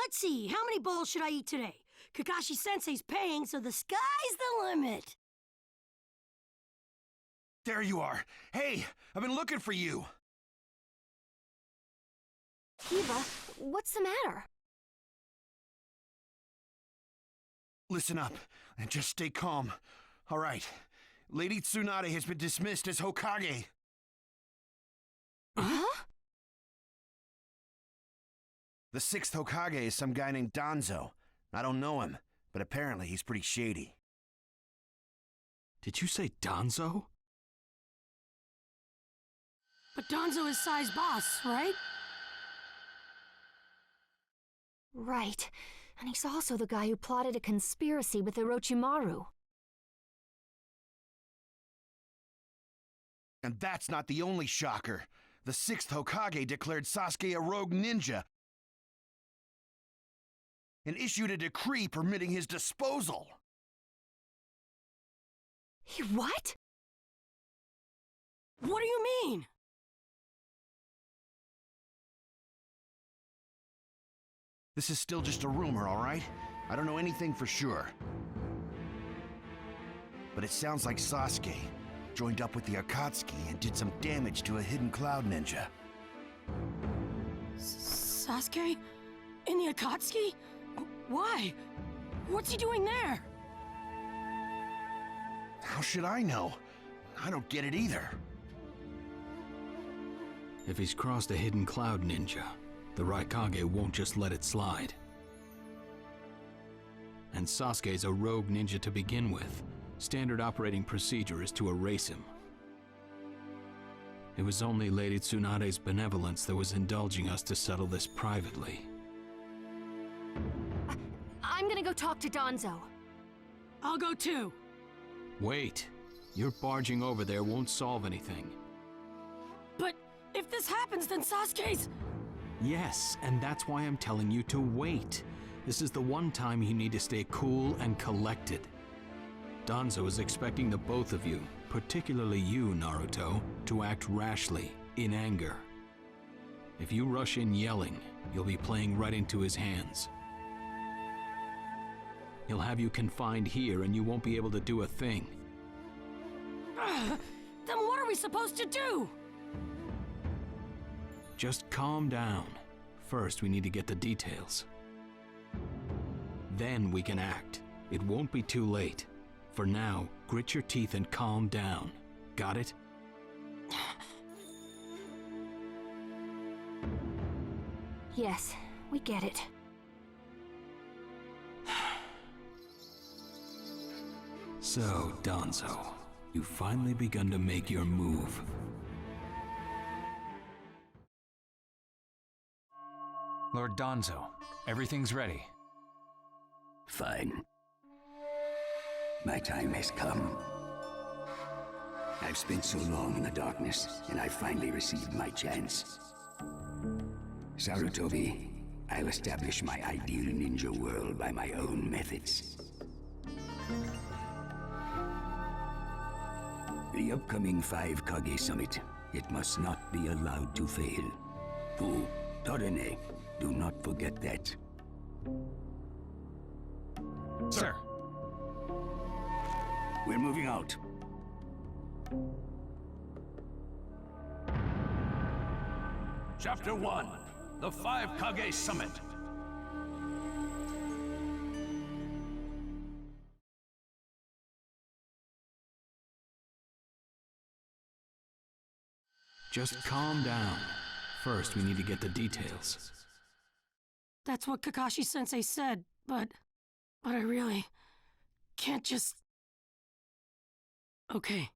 Let's see, how many bowls should I eat today? Kakashi-sensei's paying, so the sky's the limit. There you are. Hey, I've been looking for you. Kiba, what's the matter? Listen up, and just stay calm. All right. Lady Tsunade has been dismissed as Hokage. Huh? The 6th Hokage is some guy named Danzo. I don't know him, but apparently he's pretty shady. Did you say Danzo? But Danzo is Sai's boss, right? Right. And he's also the guy who plotted a conspiracy with Orochimaru. And that's not the only shocker. The 6th Hokage declared Sasuke a rogue ninja and issued a decree permitting his disposal. What? What do you mean? This is still just a rumor, all right? I don't know anything for sure. But it sounds like Sasuke joined up with the Akatsuki and did some damage to a hidden cloud ninja. Sasuke? In the Akatsuki? Why? What's he doing there? How should I know? I don't get it either. If he's crossed a hidden cloud ninja, the Raikage won't just let it slide. And Sasuke's a rogue ninja to begin with. Standard operating procedure is to erase him. It was only Lady Tsunade's benevolence that was indulging us to settle this privately. I'm gonna go talk to Danzo. I'll go too. Wait. Your barging over there won't solve anything. But if this happens, then Sasuke's... Yes, and that's why I'm telling you to wait. This is the one time you need to stay cool and collected. Danzo is expecting the both of you, particularly you, Naruto, to act rashly, in anger. If you rush in yelling, you'll be playing right into his hands. He'll have you confined here and you won't be able to do a thing. Then what are we supposed to do? Just calm down. First, we need to get the details. Then we can act. It won't be too late. For now, grit your teeth and calm down. Got it? Yes, we get it. So, Danzo, you've finally begun to make your move. Lord Danzo, everything's ready. Fine. My time has come. I've spent so long in the darkness, and I finally received my chance. Sarutobi, I'll establish my ideal ninja world by my own methods. The upcoming 5 Kage Summit, it must not be allowed to fail. Fu, Torene, do not forget that. Sir. We're moving out. Chapter 1, the 5 Kage Summit. Just calm down. First, we need to get the details. That's what Kakashi-sensei said, but I really can't just... Okay.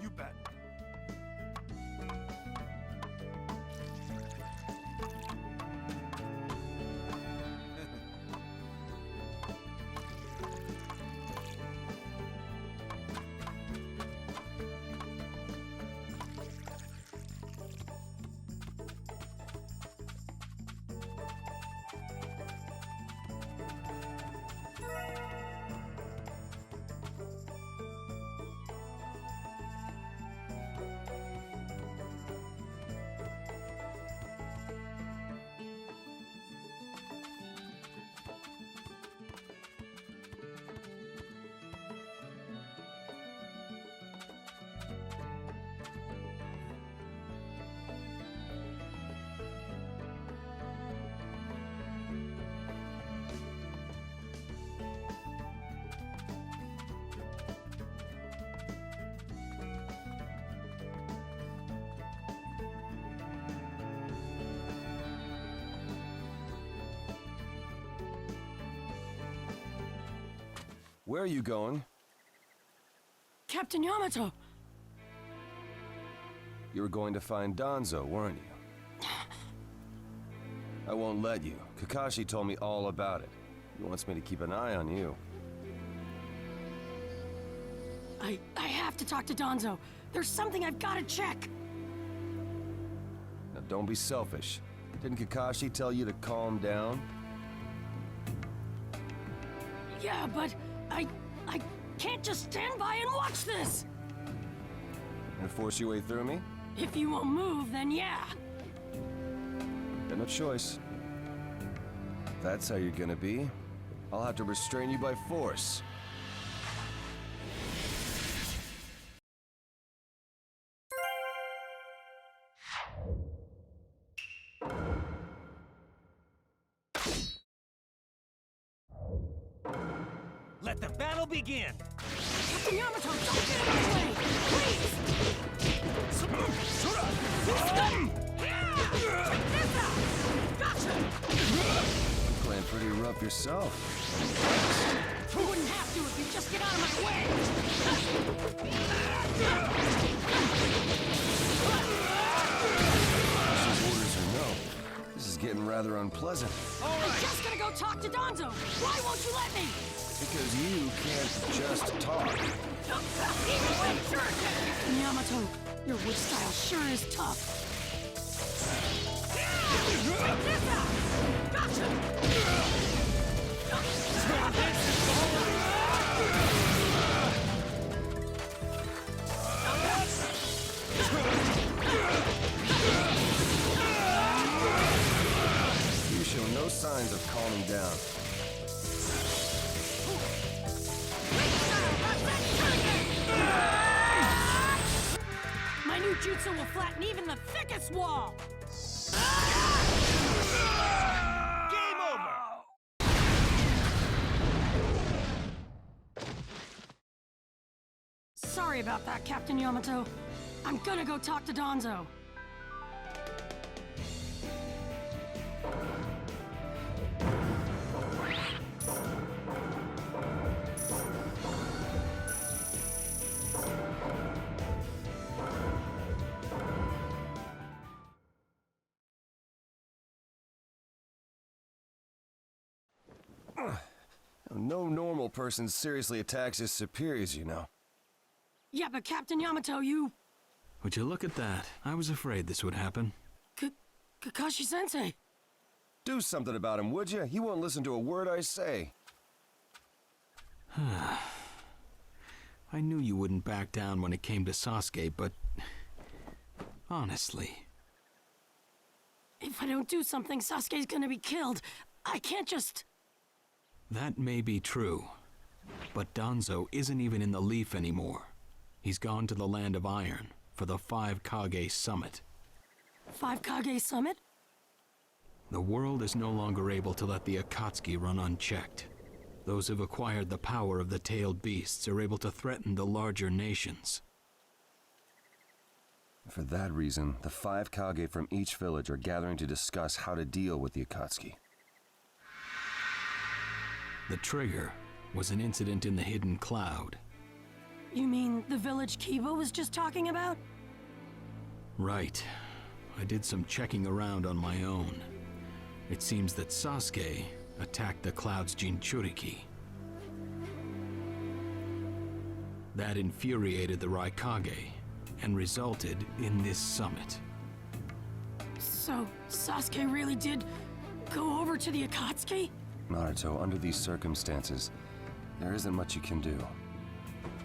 You bet. Where are you going? Captain Yamato! You were going to find Danzo, weren't you? I won't let you. Kakashi told me all about it. He wants me to keep an eye on you. I have to talk to Danzo. There's something I've got to check. Now don't be selfish. Didn't Kakashi tell you to calm down? Yeah, but I can't just stand by and watch this! Gonna force your way through me? If you won't move, then yeah. Got no choice. If that's how you're gonna be, I'll have to restrain you by force. Let the battle begin! Captain Yamato, don't get in my way! Please! Gotcha! Playing pretty rough yourself. You wouldn't have to if you just get out of my way! Orders or no, this is getting rather unpleasant. I'm just gonna go talk to Danzo! Why won't you let me? Because you can't just talk. Yamato, your wood style sure is tough. Gotcha! You show no signs of calming down. My new jutsu will flatten even the thickest wall! Game over! Sorry about that, Captain Yamato. I'm gonna go talk to Danzo. No normal person seriously attacks his superiors, you know. Yeah, but Captain Yamato, you... Would you look at that? I was afraid this would happen. Kakashi-sensei. Do something about him, would you? He won't listen to a word I say. I knew you wouldn't back down when it came to Sasuke, but... honestly... If I don't do something, Sasuke's gonna be killed. I can't just... That may be true. But Danzo isn't even in the Leaf anymore. He's gone to the Land of Iron for the 5 Kage Summit. 5 Kage Summit? The world is no longer able to let the Akatsuki run unchecked. Those who've acquired the power of the tailed beasts are able to threaten the larger nations. For that reason, the 5 Kage from each village are gathering to discuss how to deal with the Akatsuki. The trigger was an incident in the hidden cloud. You mean the village Kiba was just talking about? Right. I did some checking around on my own. It seems that Sasuke attacked the cloud's Jinchuriki. That infuriated the Raikage and resulted in this summit. So, Sasuke really did go over to the Akatsuki? Naruto, under these circumstances, there isn't much you can do.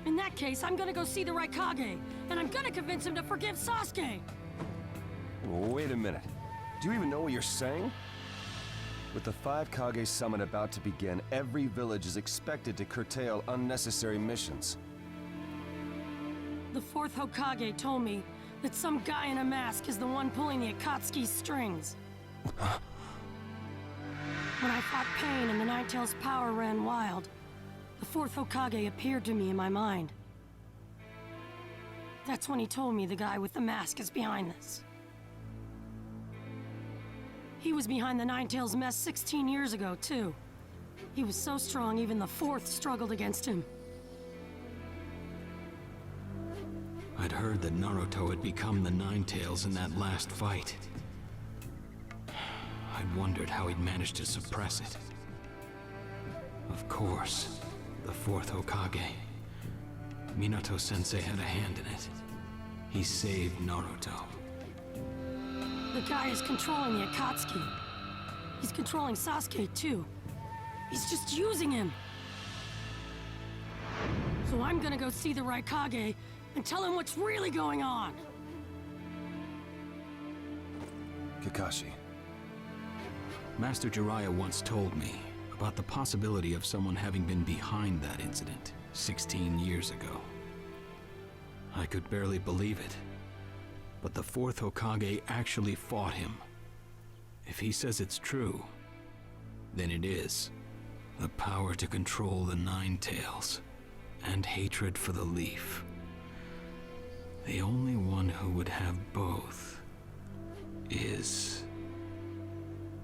In that case, I'm gonna go see the Raikage, and I'm gonna convince him to forgive Sasuke! Wait a minute. Do you even know what you're saying? With the 5 Kage summit about to begin, every village is expected to curtail unnecessary missions. The 4th Hokage told me that some guy in a mask is the one pulling the Akatsuki's strings. When I fought Pain and the Ninetales' power ran wild, the 4th Hokage appeared to me in my mind. That's when he told me the guy with the mask is behind this. He was behind the Ninetales mess 16 years ago, too. He was so strong, even the 4th struggled against him. I'd heard that Naruto had become the Ninetales in that last fight. I'd wondered how he'd managed to suppress it. Of course, the 4th Hokage. Minato-sensei had a hand in it. He saved Naruto. The guy is controlling the Akatsuki. He's controlling Sasuke, too. He's just using him. So I'm gonna go see the Raikage and tell him what's really going on. Kakashi. Master Jiraiya once told me about the possibility of someone having been behind that incident 16 years ago. I could barely believe it, but the 4th Hokage actually fought him. If he says it's true, then it is. The power to control the Ninetales, and hatred for the Leaf. The only one who would have both is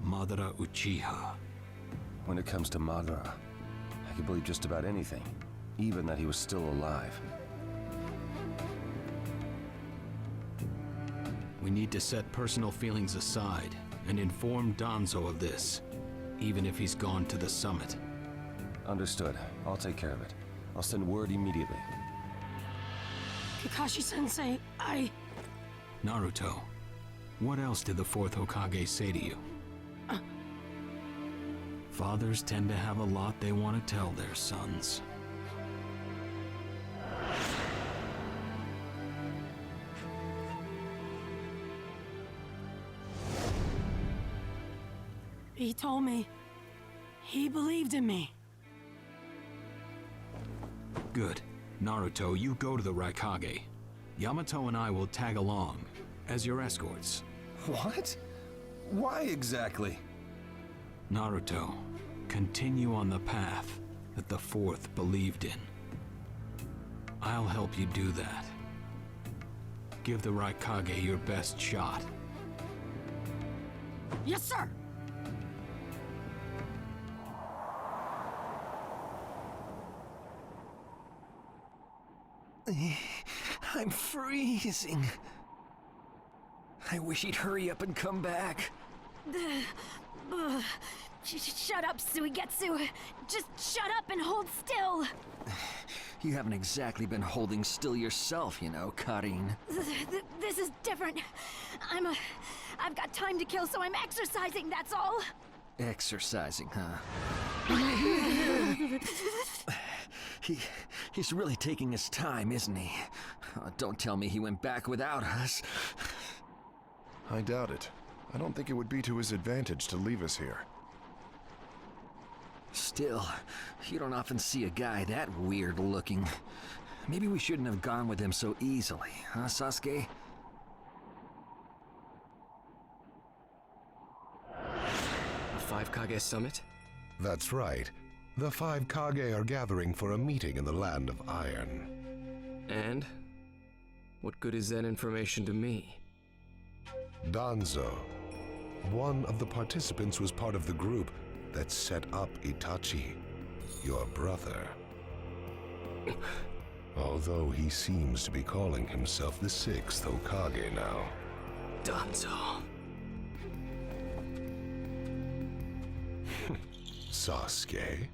Madara Uchiha. When it comes to Madara, I can believe just about anything, even that he was still alive. We need to set personal feelings aside and inform Danzo of this, even if he's gone to the summit. Understood. I'll take care of it. I'll send word immediately. Kakashi-sensei, Naruto, what else did the 4th Hokage say to you? Fathers tend to have a lot they want to tell their sons. He told me he believed in me. Good. Naruto, you go to the Raikage. Yamato and I will tag along as your escorts. What? Why exactly? Naruto, continue on the path that the 4th believed in. I'll help you do that. Give the Raikage your best shot. Yes, sir! I'm freezing. I wish he'd hurry up and come back. Shut up, Suigetsu. Just shut up and hold still. You haven't exactly been holding still yourself, you know, Karin. This is different. I've got time to kill, so I'm exercising, that's all. Exercising, huh? He's really taking his time, isn't he? Oh, don't tell me he went back without us. I doubt it. I don't think it would be to his advantage to leave us here. Still, you don't often see a guy that weird looking. Maybe we shouldn't have gone with him so easily, huh, Sasuke? A 5 Kage summit? That's right. The 5 Kage are gathering for a meeting in the Land of Iron. And? What good is that information to me? Danzo, one of the participants, was part of the group that set up Itachi, your brother. Although he seems to be calling himself the 6th Hokage now. Danzo. Sasuke,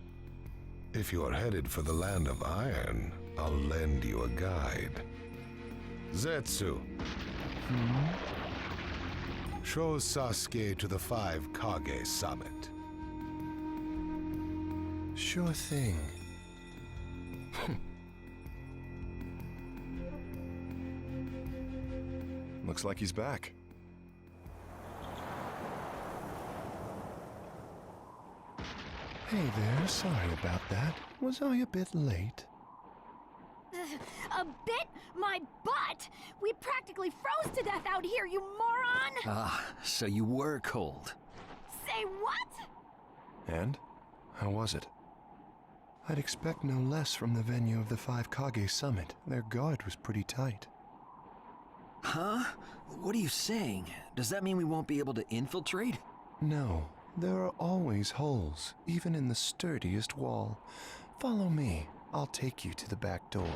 if you're headed for the Land of Iron, I'll lend you a guide. Zetsu. Show Sasuke to the 5 Kage Summit. Sure thing. Looks like he's back. Hey there, sorry about that. Was I a bit late? A bit? My butt! We practically froze to death out here, you moron! Ah, so you were cold. Say what? And? How was it? I'd expect no less from the venue of the 5 Kage Summit. Their guard was pretty tight. Huh? What are you saying? Does that mean we won't be able to infiltrate? No, there are always holes, even in the sturdiest wall. Follow me. I'll take you to the back door.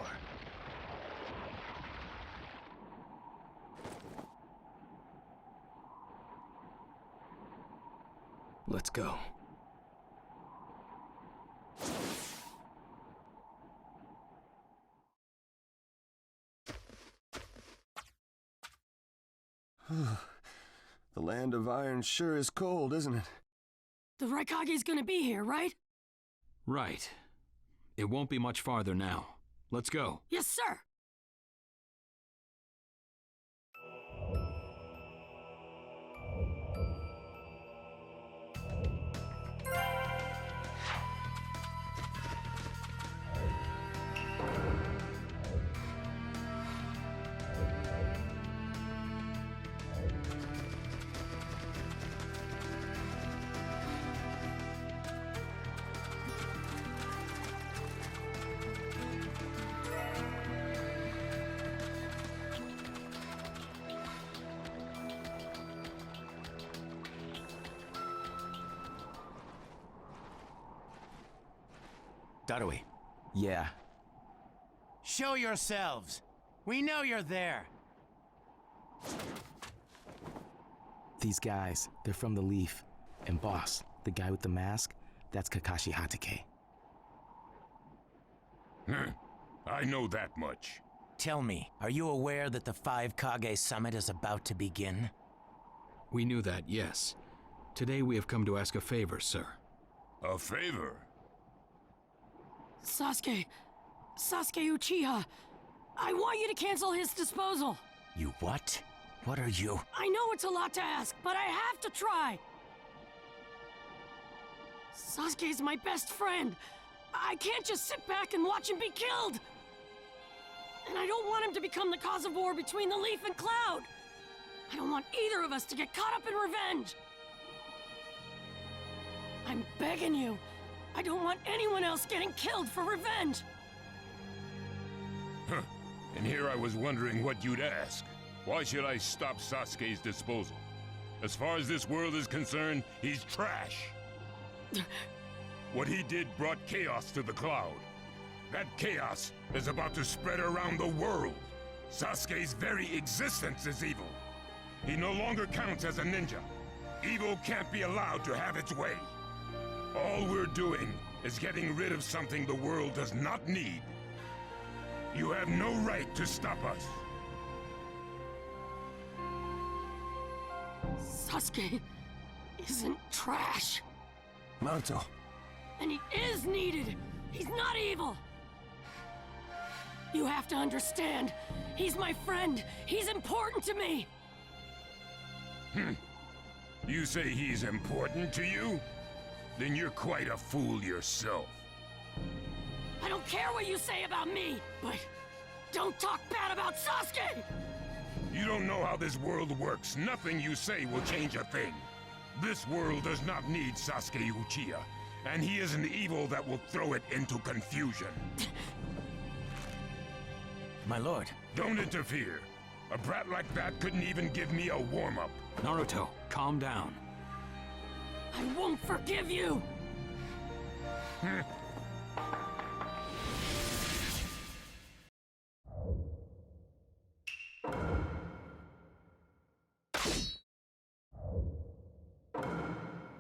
Let's go. The Land of Iron sure is cold, isn't it? The Raikage's gonna be here, right? Right. It won't be much farther now. Let's go. Yes, sir! Darui. Yeah. Show yourselves. We know you're there. These guys, they're from the Leaf. And boss, the guy with the mask, that's Kakashi Hatake. I know that much. Tell me, are you aware that the 5 Kage Summit is about to begin? We knew that, yes. Today we have come to ask a favor, sir. A favor? Sasuke Uchiha, I want you to cancel his disposal. You what? What are you? I know it's a lot to ask, but I have to try. Sasuke's my best friend. I can't just sit back and watch him be killed. And I don't want him to become the cause of war between the Leaf and Cloud. I don't want either of us to get caught up in revenge. I'm begging you. I don't want anyone else getting killed for revenge. Huh. And here I was wondering what you'd ask. Why should I stop Sasuke's disposal? As far as this world is concerned, he's trash. What he did brought chaos to the Cloud. That chaos is about to spread around the world. Sasuke's very existence is evil. He no longer counts as a ninja. Evil can't be allowed to have its way. All we're doing is getting rid of something the world does not need. You have no right to stop us. Sasuke isn't trash. Naruto. And he is needed. He's not evil. You have to understand. He's my friend. He's important to me. You say he's important to you? Then you're quite a fool yourself. I don't care what you say about me, but don't talk bad about Sasuke! You don't know how this world works. Nothing you say will change a thing. This world does not need Sasuke Uchiha, and he is an evil that will throw it into confusion. My lord. Don't interfere. A brat like that couldn't even give me a warm-up. Naruto, calm down. I won't forgive you!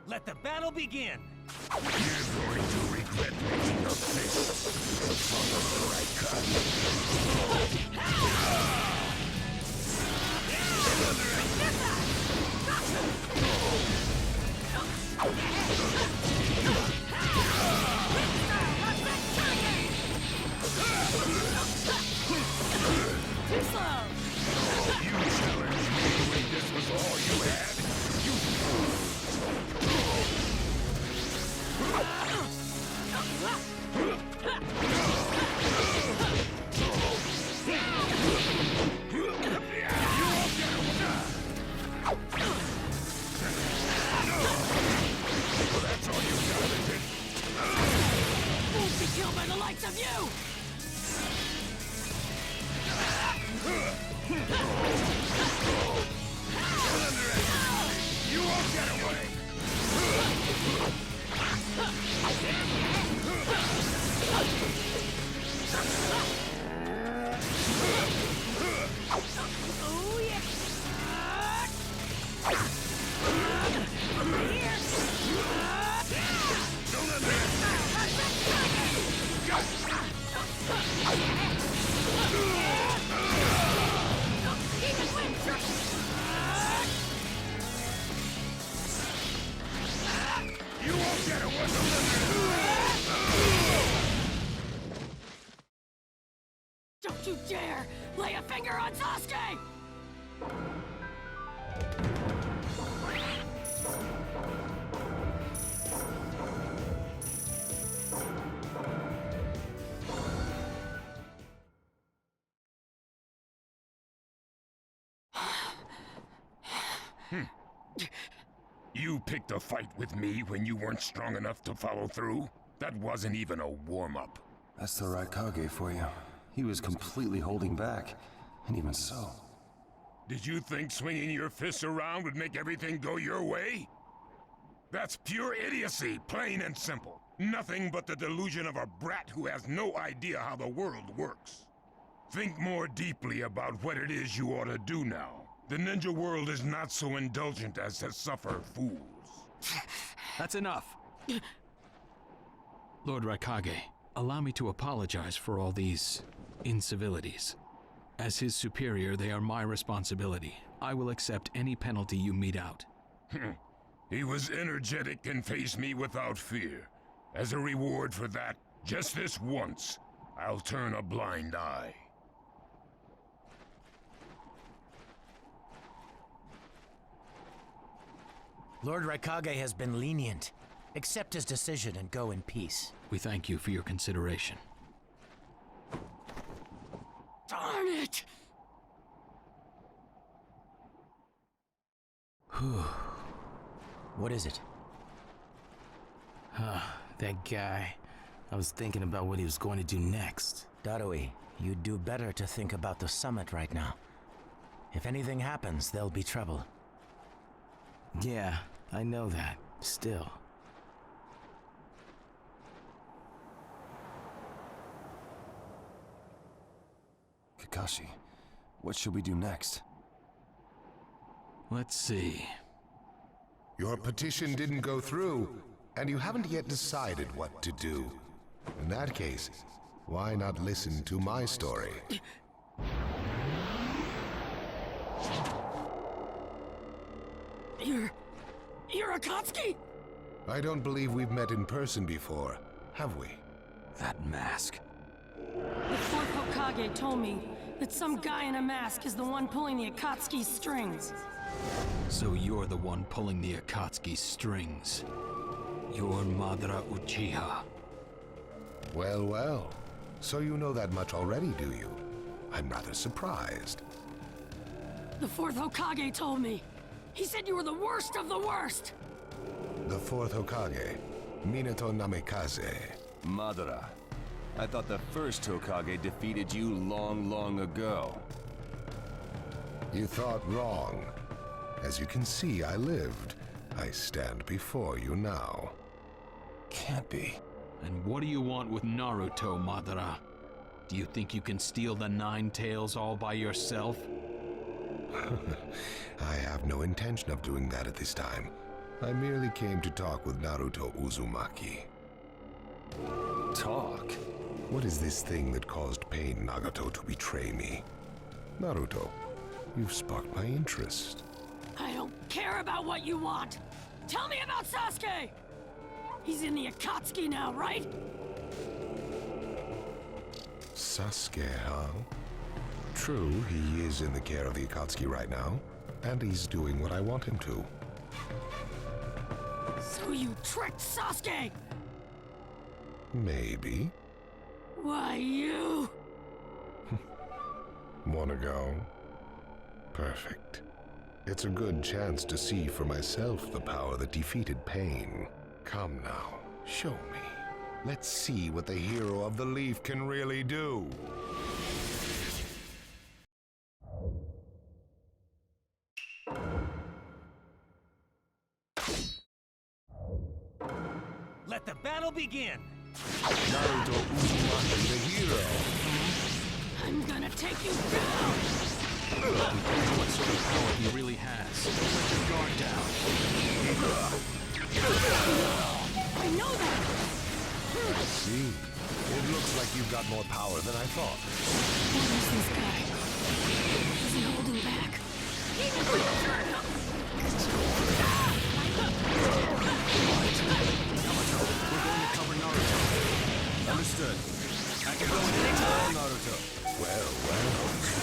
Let the battle begin! You're going to regret making a fist on the right Too slow! You challenged me when this was all you had? That's all you got, is it? Won't be killed by the likes of you! You won't get away! Oh, yeah! Don't let me... You won't get away! Don't you dare lay a finger on Sasuke! You picked a fight with me when you weren't strong enough to follow through? That wasn't even a warm-up. That's the Raikage for you. He was completely holding back. And even so... Did you think swinging your fists around would make everything go your way? That's pure idiocy, plain and simple. Nothing but the delusion of a brat who has no idea how the world works. Think more deeply about what it is you ought to do now. The ninja world is not so indulgent as to suffer fools. That's enough. Lord Raikage, allow me to apologize for all these incivilities. As his superior, they are my responsibility. I will accept any penalty you mete out. He was energetic and faced me without fear. As a reward for that, just this once, I'll turn a blind eye. Lord Raikage has been lenient. Accept his decision and go in peace. We thank you for your consideration. Darn it! What is it? That guy. I was thinking about what he was going to do next. Darui, you'd do better to think about the summit right now. If anything happens, there'll be trouble. Yeah, I know that. Still. Kakashi, what should we do next? Let's see. Your petition didn't go through, and you haven't yet decided what to do. In that case, why not listen to my story? You're Akatsuki? I don't believe we've met in person before, have we? That mask. The fourth Hokage told me that some guy in a mask is the one pulling the Akatsuki strings. So you're the one pulling the Akatsuki strings. You're Madara Uchiha. Well, well. So you know that much already, do you? I'm rather surprised. The fourth Hokage told me. He said you were the worst of the worst. The fourth Hokage? Minato Namikaze. Madara, I thought the first Hokage defeated you long ago. You thought wrong. As you can see, I lived. I stand before you now. Can't be. And what do you want with Naruto, Madara? Do you think you can steal the Nine Tails all by yourself? I have no intention of doing that at this time. I merely came to talk with Naruto Uzumaki. Talk? What is this thing that caused Pain Nagato to betray me? Naruto, you've sparked my interest. I don't care about what you want. Tell me about Sasuke! He's in the Akatsuki now, right? Sasuke, huh? True, he is in the care of the Akatsuki right now, and he's doing what I want him to. So you tricked Sasuke! Maybe. Why, you... Wanna go? Perfect. It's a good chance to see for myself the power that defeated Pain. Come now, show me. Let's see what the hero of the Leaf can really do. Let the battle begin! Naruto Uzumaki, the hero. I'm gonna take you down! What sort of power he really has. Let your guard down. I know that! I see. It looks like you've got more power than I thought. What is this guy? Is he holding back? Yamato, we're going to cover Naruto. Understood. I can go anytime, Naruto. Well,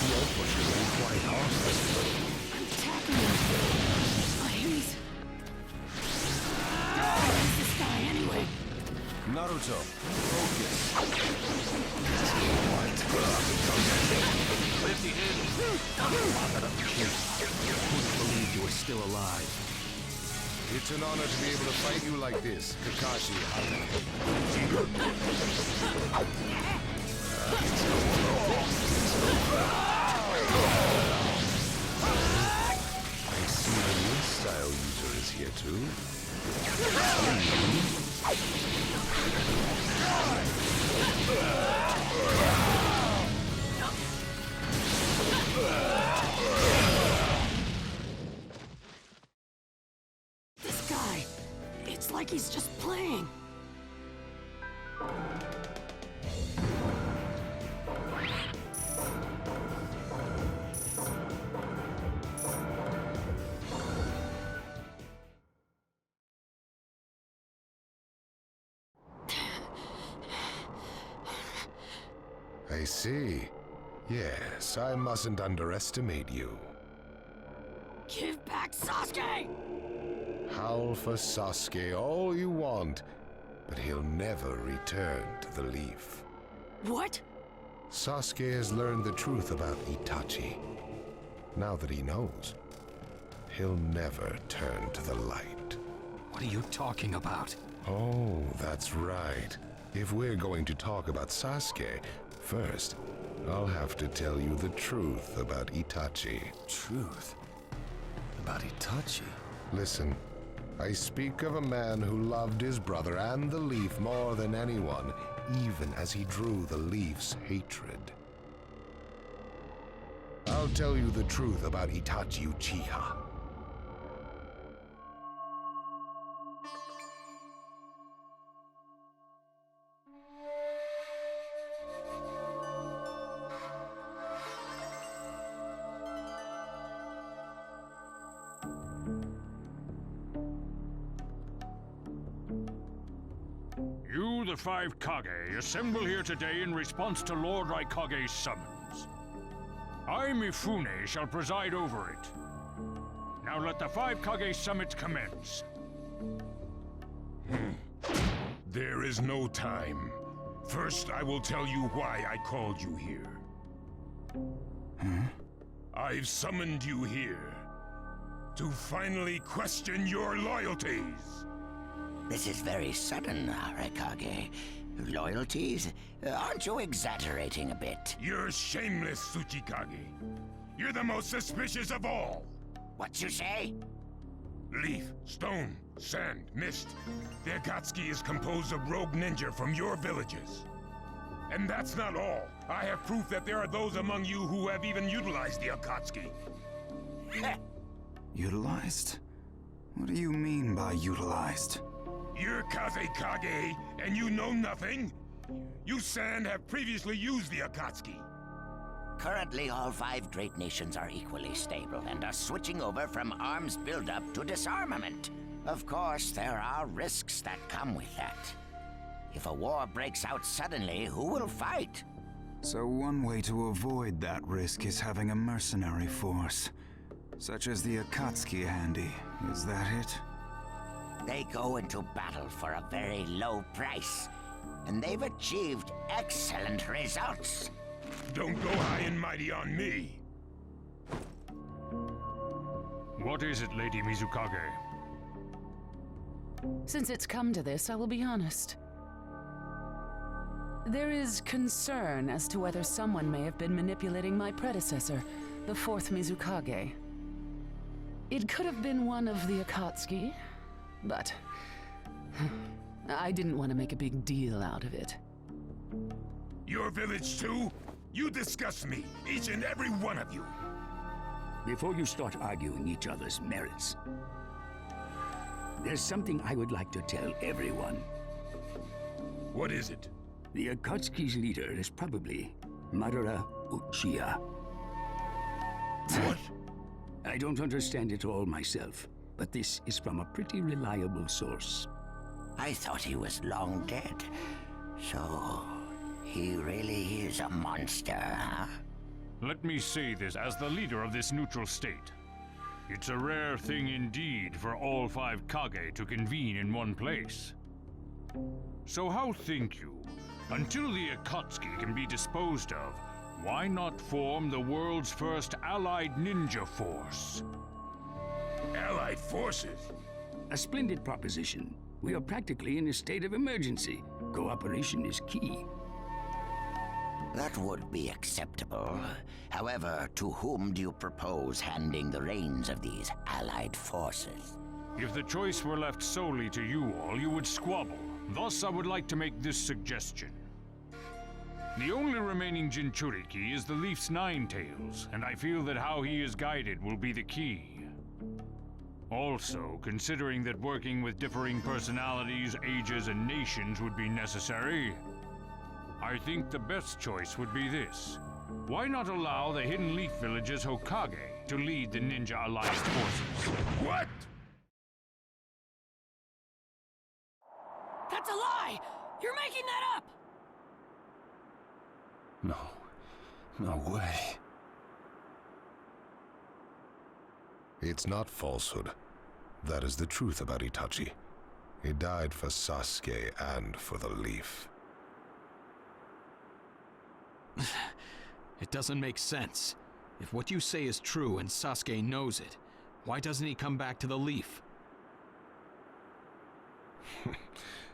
you're pushing me quite hard. I'm attacking him. But he's... Who is this guy, anyway? Naruto, focus. Lift the end. Couldn't believe you were still alive. It's an honor to be able to fight you like this, Kakashi. I see the new style user is here too. This guy, it's like he's just playing. I see. Yes, I mustn't underestimate you. Give back Sasuke! Howl for Sasuke all you want, but he'll never return to the Leaf. What? Sasuke has learned the truth about Itachi. Now that he knows, he'll never turn to the light. What are you talking about? Oh, that's right. If we're going to talk about Sasuke, first, I'll have to tell you the truth about Itachi. Truth? About Itachi? Listen, I speak of a man who loved his brother and the Leaf more than anyone, even as he drew the Leaf's hatred. I'll tell you the truth about Itachi Uchiha. You, the five Kage, assemble here today in response to Lord Raikage's summons. I, Mifune, shall preside over it. Now let the five Kage summit commence. There is no time. First, I will tell you why I called you here. I've summoned you here to finally question your loyalties. This is very sudden, Arakage. Loyalties? Aren't you exaggerating a bit? You're shameless, Tsuchikage. You're the most suspicious of all. What you say? Leaf, stone, sand, mist. The Akatsuki is composed of rogue ninja from your villages. And that's not all. I have proof that there are those among you who have even utilized the Akatsuki. Utilized? What do you mean by utilized? You're Kazekage, and you know nothing? You Sand have previously used the Akatsuki. Currently, all 5 great nations are equally stable and are switching over from arms buildup to disarmament. Of course, there are risks that come with that. If a war breaks out suddenly, who will fight? So one way to avoid that risk is having a mercenary force, such as the Akatsuki handy. Is that it? They go into battle for a very low price, and they've achieved excellent results. Don't go high and mighty on me. What is it, Lady Mizukage? Since it's come to this, I will be honest. There is concern as to whether someone may have been manipulating my predecessor, the 4th Mizukage. It could have been one of the Akatsuki, but I didn't want to make a big deal out of it. Your village too? You disgust me, each and every one of you. Before you start arguing each other's merits, there's something I would like to tell everyone. What is it? The Akatsuki's leader is probably Madara Uchiha. What? I don't understand it all myself, but this is from a pretty reliable source. I thought he was long dead. So, he really is a monster, huh? Let me say this as the leader of this neutral state. It's a rare thing indeed for all 5 Kage to convene in one place. So how think you, until the Akatsuki can be disposed of, why not form the world's first allied ninja force? Allied forces? A splendid proposition. We are practically in a state of emergency. Cooperation is key. That would be acceptable. However, to whom do you propose handing the reins of these allied forces? If the choice were left solely to you all, you would squabble. Thus, I would like to make this suggestion. The only remaining Jinchuriki is the Leaf's 9 tails, and I feel that how he is guided will be the key. Also, considering that working with differing personalities, ages, and nations would be necessary, I think the best choice would be this. Why not allow the Hidden Leaf Village's Hokage to lead the Ninja Alliance forces? What? That's a lie! You're making that up! No way. It's not falsehood. That is the truth about Itachi. He died for Sasuke and for the Leaf. It doesn't make sense. If what you say is true and Sasuke knows it, why doesn't he come back to the Leaf?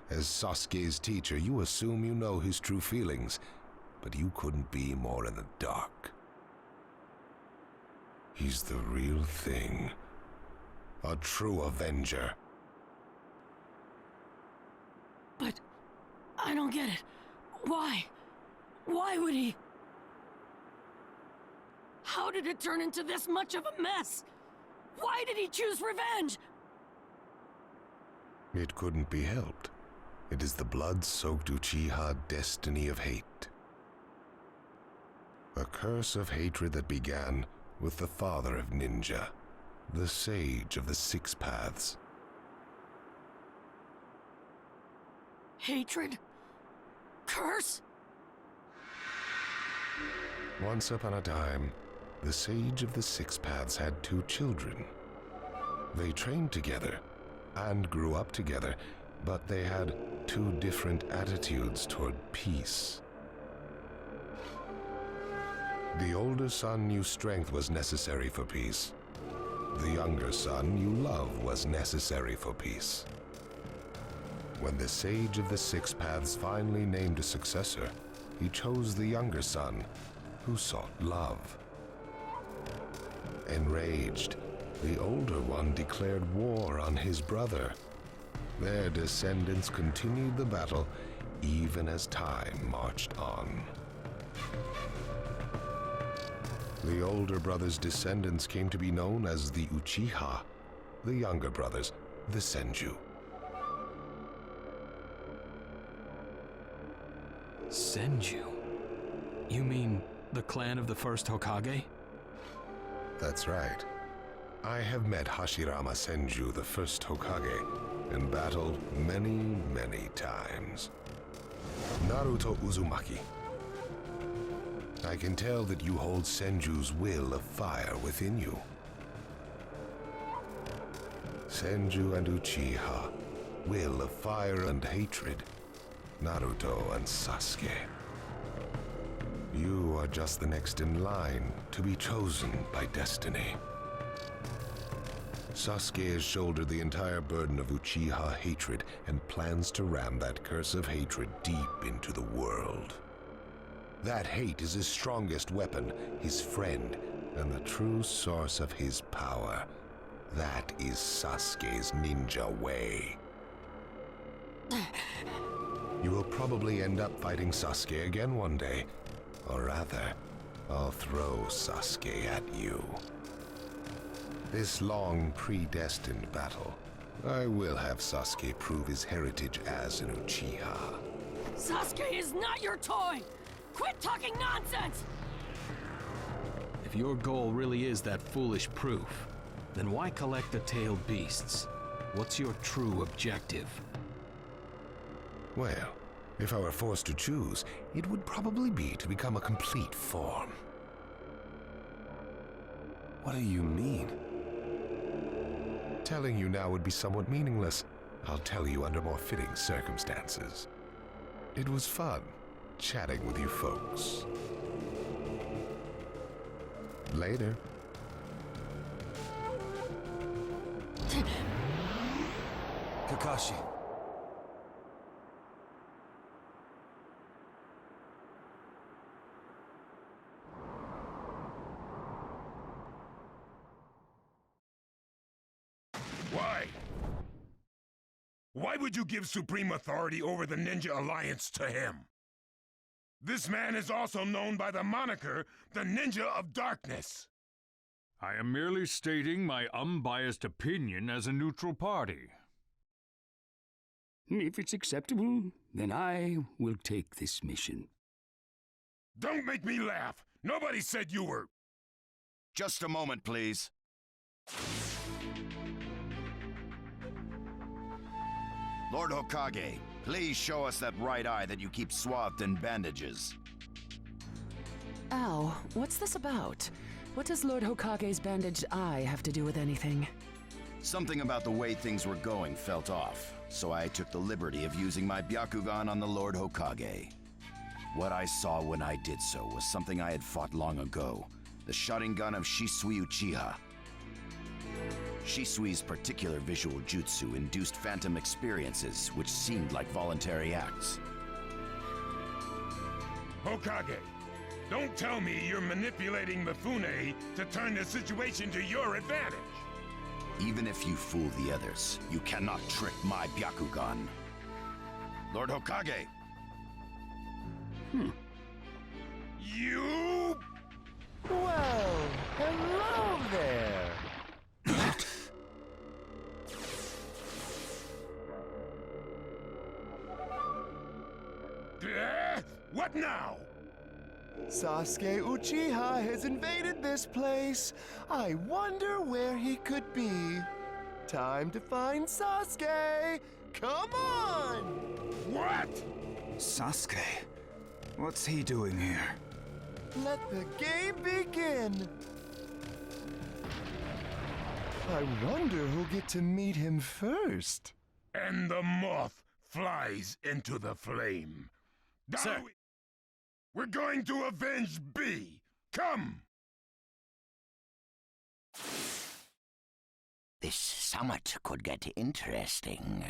As Sasuke's teacher, you assume you know his true feelings, but you couldn't be more in the dark. He's the real thing. A true Avenger. But I don't get it. Why? Why would he? How did it turn into this much of a mess? Why did he choose revenge? It couldn't be helped. It is the blood-soaked Uchiha destiny of hate. A curse of hatred that began with the father of ninja, the sage of the 6 paths. Hatred? Curse? Once upon a time, the sage of the 6 paths had 2 children. They trained together and grew up together, but they had 2 different attitudes toward peace. The older son knew strength was necessary for peace. The younger son knew love was necessary for peace. When the Sage of the Six Paths finally named a successor, he chose the younger son, who sought love. Enraged, the older one declared war on his brother. Their descendants continued the battle even as time marched on. The older brother's descendants came to be known as the Uchiha, the younger brothers, the Senju. Senju? You mean the clan of the first Hokage? That's right. I have met Hashirama Senju, the first Hokage, and battled many, many times. Naruto Uzumaki. I can tell that you hold Senju's will of fire within you. Senju and Uchiha, will of fire and hatred. Naruto and Sasuke. You are just the next in line to be chosen by destiny. Sasuke has shouldered the entire burden of Uchiha hatred and plans to ram that curse of hatred deep into the world. That hate is his strongest weapon, his friend, and the true source of his power. That is Sasuke's ninja way. You will probably end up fighting Sasuke again one day. Or rather, I'll throw Sasuke at you. This long, predestined battle, I will have Sasuke prove his heritage as an Uchiha. Sasuke is not your toy! Quit talking nonsense! If your goal really is that foolish proof, then why collect the tailed beasts? What's your true objective? Well, if I were forced to choose, it would probably be to become a complete form. What do you mean? Telling you now would be somewhat meaningless. I'll tell you under more fitting circumstances. It was fun chatting with you folks. Later. Kakashi. Why? Why would you give supreme authority over the Ninja Alliance to him? This man is also known by the moniker, the Ninja of Darkness. I am merely stating my unbiased opinion as a neutral party. If it's acceptable, then I will take this mission. Don't make me laugh! Nobody said you were... Just a moment, please. Lord Hokage, please show us that right eye that you keep swathed in bandages. Ow, what's this about? What does Lord Hokage's bandaged eye have to do with anything? Something about the way things were going felt off, so I took the liberty of using my Byakugan on the Lord Hokage. What I saw when I did so was something I had fought long ago, the Sharingan of Shisui Uchiha. Shisui's particular visual jutsu induced phantom experiences, which seemed like voluntary acts. Hokage, don't tell me you're manipulating Mifune to turn the situation to your advantage. Even if you fool the others, you cannot trick my Byakugan. Lord Hokage! You... Well, hello there! What now? Sasuke Uchiha has invaded this place. I wonder where he could be. Time to find Sasuke! Come on! What? Sasuke? What's he doing here? Let the game begin! I wonder who'll get to meet him first. And the moth flies into the flame. Sir. We're going to avenge B! Come! This summit could get interesting.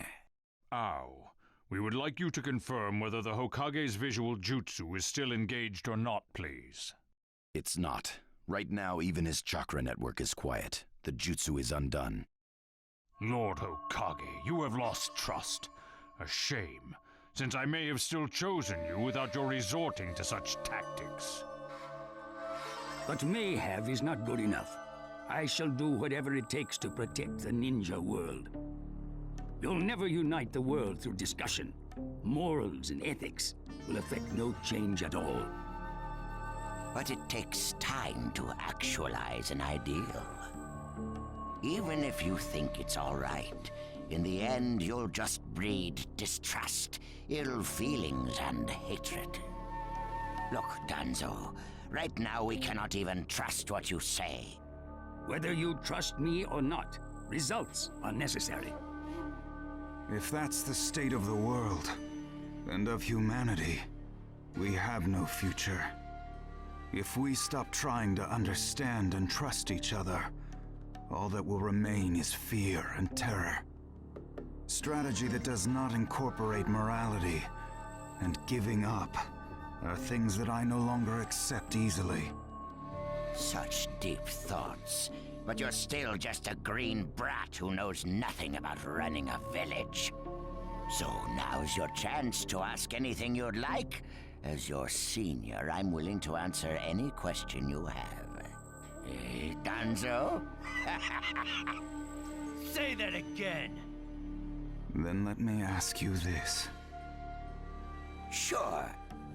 Ow. We would like you to confirm whether the Hokage's visual jutsu is still engaged or not, please. It's not. Right now, even his chakra network is quiet. The jutsu is undone. Lord Hokage, you have lost trust. A shame, since I may have still chosen you without your resorting to such tactics. But may have is not good enough. I shall do whatever it takes to protect the ninja world. You'll never unite the world through discussion. Morals and ethics will affect no change at all. But it takes time to actualize an ideal. Even if you think it's all right, in the end you'll just breed distrust, ill feelings, and hatred. Look, Danzo, right now we cannot even trust what you say. Whether you trust me or not, results are necessary. If that's the state of the world, and of humanity, we have no future. If we stop trying to understand and trust each other, all that will remain is fear and terror. Strategy that does not incorporate morality and giving up are things that I no longer accept easily. Such deep thoughts, but you're still just a green brat who knows nothing about running a village. So now's your chance to ask anything you'd like. As your senior, I'm willing to answer any question you have. Eh, Danzo? Say that again! Then let me ask you this. Sure.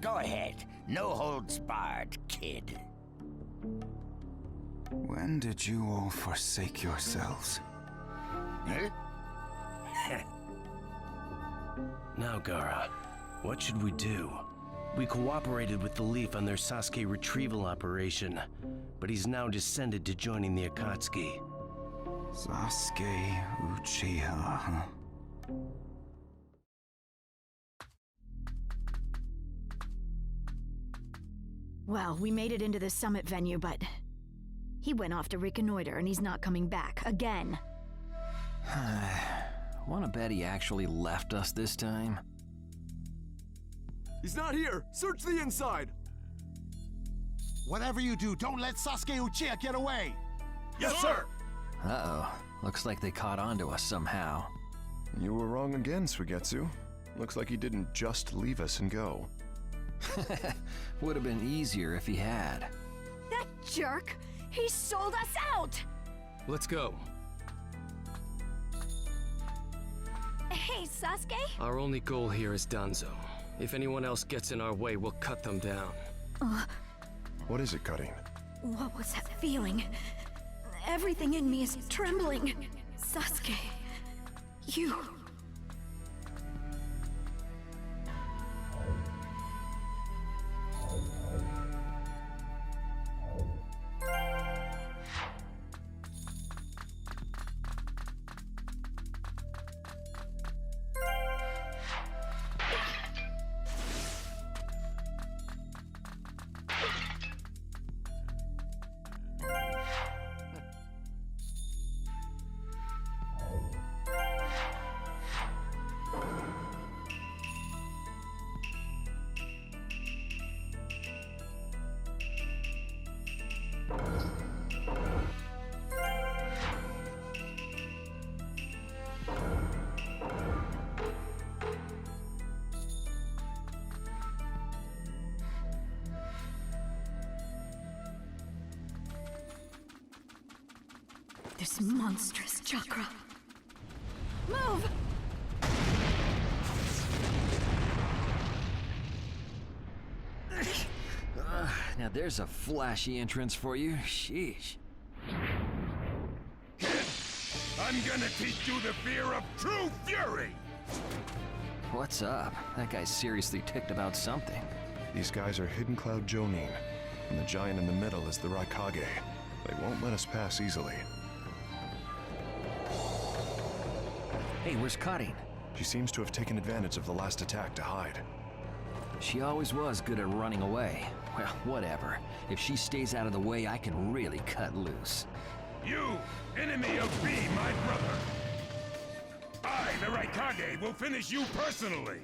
Go ahead. No holds barred, kid. When did you all forsake yourselves? Huh? Now, Gaara, what should we do? We cooperated with the Leaf on their Sasuke retrieval operation, but he's now descended to joining the Akatsuki. Sasuke Uchiha, huh? Well, we made it into the summit venue, but he went off to reconnoiter and he's not coming back again. Wanna bet he actually left us this time? He's not here! Search the inside! Whatever you do, don't let Sasuke Uchiha get away! Yes, sir! Uh-oh. Looks like they caught on to us somehow. You were wrong again, Suigetsu. Looks like he didn't just leave us and go. Would have been easier if he had. That jerk! He sold us out! Let's go. Hey, Sasuke? Our only goal here is Danzo. If anyone else gets in our way, we'll cut them down. What is it, Cutting? What was that feeling? Everything in me is trembling. Sasuke, you... This monstrous chakra. Move! Now there's a flashy entrance for you. Sheesh. I'm gonna teach you the fear of true fury! What's up? That guy's seriously ticked about something. These guys are Hidden Cloud Jonin, and the giant in the middle is the Raikage. They won't let us pass easily. Hey, where's Cutting? She seems to have taken advantage of the last attack to hide. She always was good at running away. Well, whatever. If she stays out of the way, I can really cut loose. You, enemy of me, my brother! I I, the Raikage, will finish you personally!